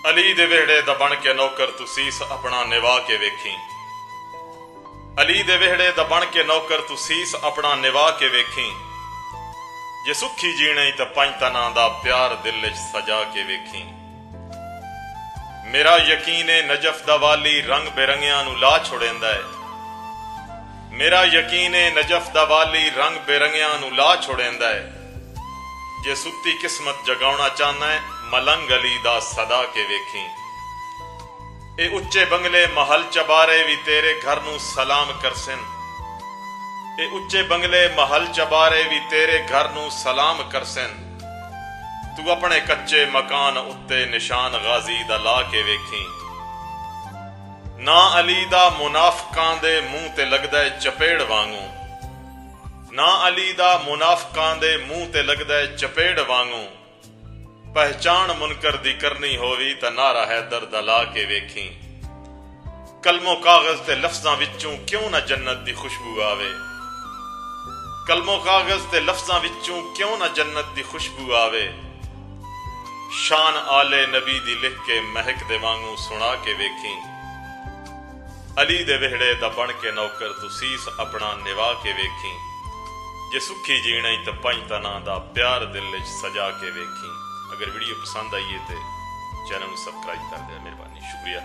अली दे वेहड़े दा बन के नौकर तू सीस अपना निभा के वेखी। अली दे वेहड़े दा बन के नौकर तू सीस अपना निभा के वेखी। जे सुखी जीने तो पंज तना दा प्यार दिल च सजा के वेखी। मेरा यकीन है नजफ दा वाली रंग बेरंगियां नू ला छोड़ेंदा है। मेरा यकीन है नजफ दा वाली रंग बेरंगियां नू ला छोड़ेंदा है। जे सुती किस्मत जगाउणा चाहना है मलंग अली दा सदा के वेखी। ए उच्चे बंगले महल चबारे भी तेरे घर नू सलाम करसन। ए उच्चे बंगले महल चबारे भी तेरे घर नू सलाम करसन। तू अपने कच्चे मकान उत्ते निशान गाजी दा ला के वेखी। ना अली दा मुनाफकां दे मुंह ते लगदा है चपेड़ वांगू। ना अली दा मुनाफकां दे मुंह ते लगदा है चपेड़ वांगू। पहचान मुनकर दी करनी होवी ता नारा हैदर दा ला के वेखी। कलमो कागज ते लफ्जां विचों क्यों ना जन्नत दी खुशबू आवे। कलमो कागज ते लफ्जां विचों क्यों ना जन्नत दी खुशबू आवे। शान आले नबी दी लिख के महक दे वांगू सुना के वेखी। अली दे वेहड़े दा बन के नौकर तू सीस अपना निभा के वेखी। जे सुखी जीने तो पंज तना दा प्यार दिल च सजा के वेखी। अगर वीडियो पसंद आई है तो चैनल को सब्सक्राइब कर दे, मेहरबानी, शुक्रिया।